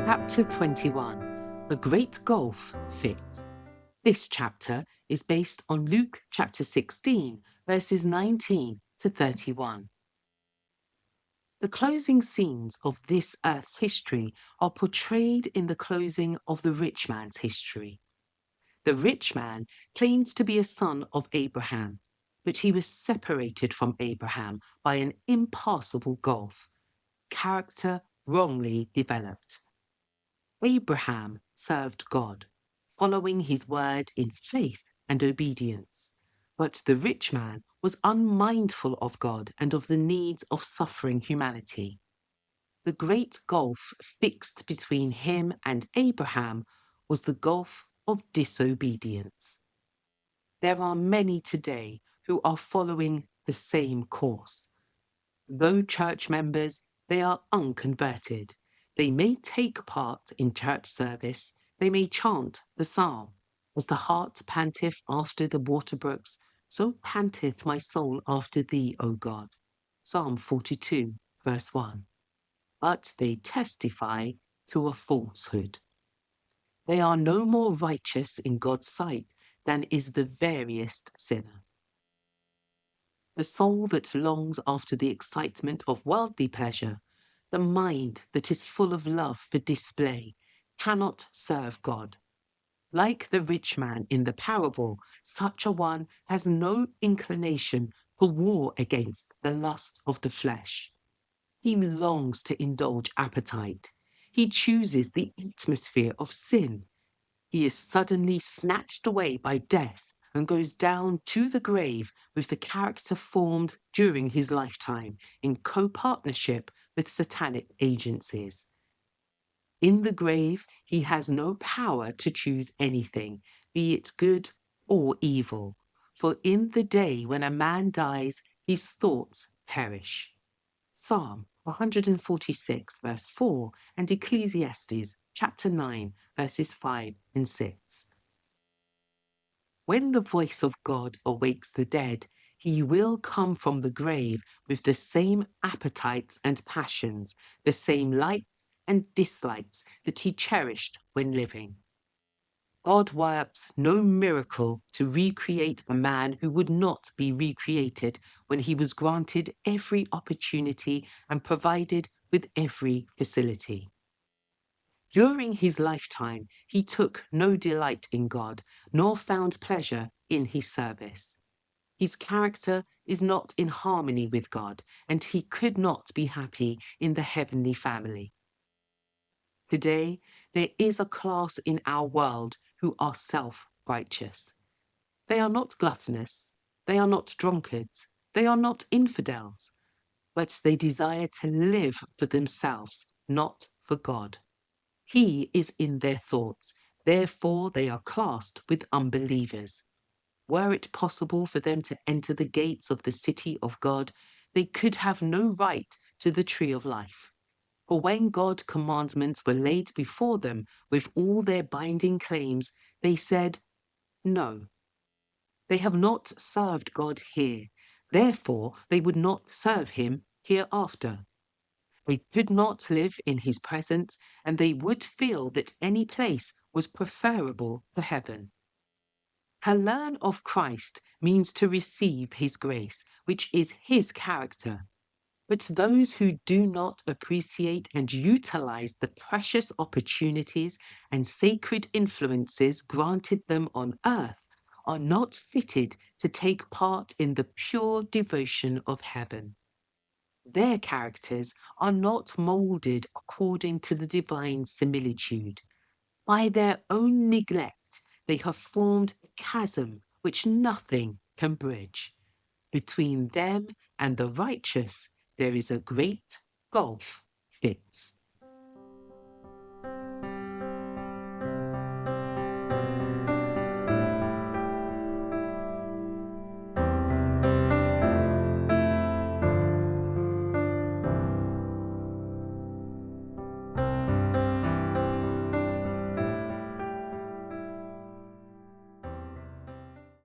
Chapter 21 The Great Gulf Fixed. This chapter is based on Luke chapter 16, verses 19 to 31. The closing scenes of this earth's history are portrayed in the closing of the rich man's history. The rich man claimed to be a son of Abraham, but he was separated from Abraham by an impassable gulf. Character wrongly developed. Abraham served God, following his word in faith and obedience. But the rich man was unmindful of God and of the needs of suffering humanity. The great gulf fixed between him and Abraham was the gulf of disobedience. There are many today who are following the same course. Though church members, they are unconverted. They may take part in church service, they may chant the psalm. As the hart panteth after the water brooks, so panteth my soul after thee, O God. Psalm 42, verse 1. But they testify to a falsehood. They are no more righteous in God's sight than is the veriest sinner. The soul that longs after the excitement of worldly pleasure, the mind that is full of love for display, cannot serve God. Like the rich man in the parable, such a one has no inclination for war against the lust of the flesh. He longs to indulge appetite. He chooses the atmosphere of sin. He is suddenly snatched away by death and goes down to the grave with the character formed during his lifetime in co-partnership with satanic agencies. In the grave, he has no power to choose anything, be it good or evil, for in the day when a man dies, his thoughts perish. Psalm 146, verse 4, and Ecclesiastes chapter 9, verses 5 and 6. When the voice of God awakes the dead, he will come from the grave with the same appetites and passions, the same likes and dislikes that he cherished when living. God works no miracle to recreate a man who would not be recreated when he was granted every opportunity and provided with every facility. During his lifetime, he took no delight in God, nor found pleasure in his service. His character is not in harmony with God, and he could not be happy in the heavenly family. Today, there is a class in our world who are self-righteous. They are not gluttonous, they are not drunkards, they are not infidels, but they desire to live for themselves, not for God. He is in their thoughts, therefore they are classed with unbelievers. Were it possible for them to enter the gates of the city of God, they could have no right to the tree of life. For when God's commandments were laid before them with all their binding claims, they said, no. They have not served God here, therefore they would not serve him hereafter. They could not live in his presence, and they would feel that any place was preferable to heaven. To learn of Christ means to receive his grace, which is his character. But those who do not appreciate and utilize the precious opportunities and sacred influences granted them on earth are not fitted to take part in the pure devotion of heaven. Their characters are not molded according to the divine similitude. By their own neglect, they have formed a chasm which nothing can bridge. Between them and the righteous, there is a great gulf fixed.